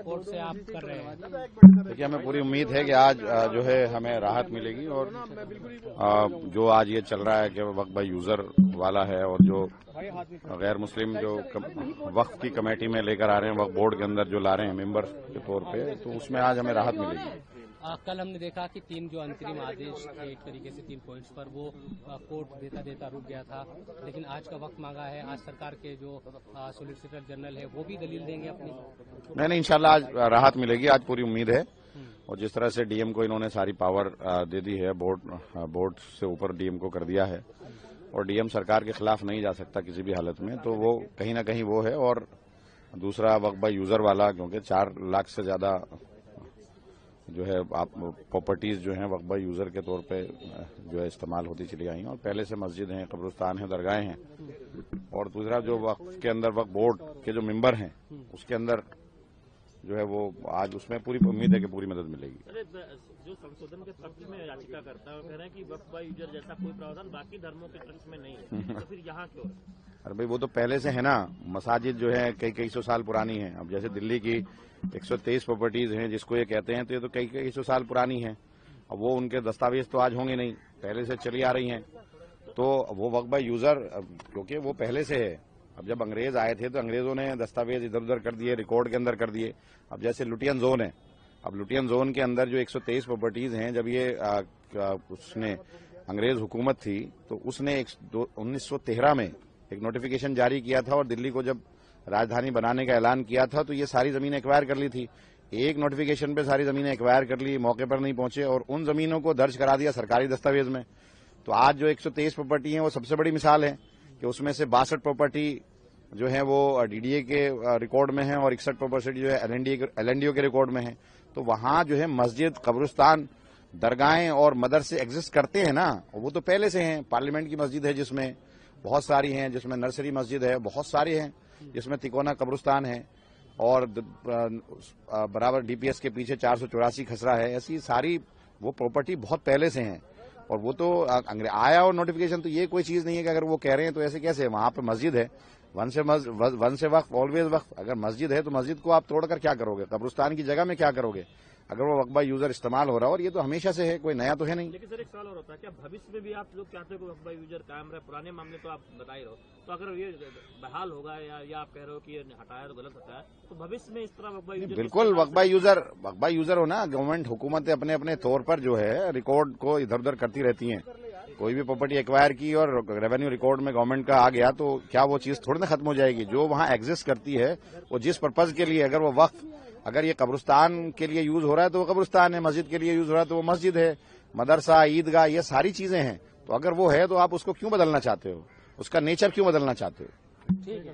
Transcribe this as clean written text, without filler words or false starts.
Court से आप कर रहे हैं? देखिए, हमें पूरी उम्मीद है कि आज जो है हमें राहत मिलेगी और जो आज ये चल रहा है कि वक्फ बाय यूजर वाला है और जो गैर मुस्लिम जो वक्फ की कमेटी में लेकर आ रहे हैं, वक्फ बोर्ड के अंदर जो ला रहे हैं मेंबर के तौर पे, तो उसमें आज हमें राहत मिलेगी। कल हमने देखा कि 3 जो अंतरिम आदेश थे, एक तरीके से 3 पॉइंट्स पर वो कोर्ट देता रुक गया था, लेकिन आज का वक्त मांगा है। आज सरकार के जो सॉलिसिटर जनरल है वो भी दलील देंगे अपनी? नहीं, इंशाल्लाह आज राहत मिलेगी, आज पूरी उम्मीद है। और जिस तरह से डीएम को इन्होंने सारी पावर दे दी है, बोर्ड से ऊपर डीएम को कर दिया है और डीएम सरकार के खिलाफ नहीं जा सकता किसी भी हालत में, तो वो कहीं ना कहीं वो है। और दूसरा वक्फ बाय यूजर वाला, क्योंकि 4 लाख से ज्यादा जो है आप प्रॉपर्टीज जो हैं वक्फ बाय यूजर के तौर पे जो है इस्तेमाल होती चली आई हैं और पहले से मस्जिद हैं, कब्रिस्तान हैं, दरगाहें हैं। और दूसरा जो वक्फ के अंदर वक्फ बोर्ड के जो मेंबर हैं उसके अंदर जो है वो आज उसमें पूरी उम्मीद है कि पूरी मदद मिलेगी। जो संशोधन के पक्ष में याचिका करता है वो कह रहे हैं कि वक्फ बाय यूजर जैसा कोई प्रावधान बाकी धर्मों के पक्ष में नहीं है, तो फिर यहाँ क्यों? अरे भाई, वो तो पहले से है ना। मसाजिद जो है कई सौ साल पुरानी है। अब जैसे दिल्ली की 123 प्रॉपर्टीज हैं जिसको ये कहते हैं, तो ये तो कई सौ साल पुरानी है। अब वो उनके दस्तावेज तो आज होंगे नहीं, पहले से चली आ रही हैं, तो वो वक्फ बाय यूजर क्योंकि वो पहले से है। अब जब अंग्रेज आए थे तो अंग्रेजों ने दस्तावेज इधर उधर कर दिए, रिकॉर्ड के अंदर कर दिए। अब जैसे लुटियन जोन है, अब लुटियन जोन के अंदर जो 123 प्रॉपर्टीज हैं, जब ये उसने अंग्रेज हुकूमत थी तो उसने 1913 में एक नोटिफिकेशन जारी किया था और दिल्ली को जब राजधानी बनाने का ऐलान किया था तो ये सारी जमीनें एक्वायर कर ली थी। एक नोटिफिकेशन पे सारी जमीनें एक्वायर कर ली, मौके पर नहीं पहुंचे और उन जमीनों को दर्ज करा दिया सरकारी दस्तावेज में। तो आज जो 123 प्रॉपर्टी है वो सबसे बड़ी मिसाल है कि उसमें से 62 प्रॉपर्टी जो है वो डीडीए के रिकॉर्ड में है और 61 प्रॉपर्टी जो है एलएनडीओ के रिकॉर्ड में है। तो वहां जो है मस्जिद, कब्रिस्तान, दरगाहें और मदरसे एग्जिस्ट करते हैं ना, वो तो पहले से हैं। पार्लियामेंट की मस्जिद है जिसमें बहुत सारी हैं, जिसमें नर्सरी मस्जिद है बहुत सारी हैं, जिसमें तिकोना कब्रिस्तान है और बराबर डीपीएस के पीछे 484 खसरा है। ऐसी सारी वो प्रॉपर्टी बहुत पहले से हैं और वो तो आया और नोटिफिकेशन, तो ये कोई चीज नहीं है कि अगर वो कह रहे हैं तो ऐसे कैसे। वहां पे मस्जिद है, वन से वक्फ ऑलवेज वक्फ। अगर मस्जिद है तो मस्जिद को आप तोड़कर क्या करोगे, कब्रिस्तान की जगह में क्या करोगे अगर वो वक्फ बाय यूजर इस्तेमाल हो रहा है। और ये तो हमेशा से है, कोई नया तो है नहीं। लेकिन सर एक सवाल और होता है, क्या भविष्य में भी आप लोग चाहते हो कि वक्फ बाय यूजर कायम रहे? पुराने मामले तो आप बता ही रहो, तो अगर ये बहाल होगा या आप कह रहे हो कि ये हटाया तो गलत होता है, तो भविष्य में इस तरह वक्फ बाय यूजर बिल्कुल वक्फ बाय यूजर हो ना। गवर्नमेंट हुकूमतें अपने अपने तौर पर जो है रिकॉर्ड को इधर उधर करती रहती हैं। कोई भी प्रॉपर्टी एक्वायर की और रेवेन्यू रिकॉर्ड में गवर्नमेंट का आ गया तो क्या वो चीज थोड़ी ना खत्म हो जाएगी। जो वहां एग्जिस्ट करती है वो जिस पर्पज के लिए, अगर वो वक्फ अगर ये कब्रिस्तान के लिए यूज हो रहा है तो वो कब्रिस्तान है, मस्जिद के लिए यूज हो रहा है तो वो मस्जिद है, मदरसा, ईदगाह, ये सारी चीजें हैं। तो अगर वो है तो आप उसको क्यों बदलना चाहते हो, उसका नेचर क्यों बदलना चाहते हो? ठीक है।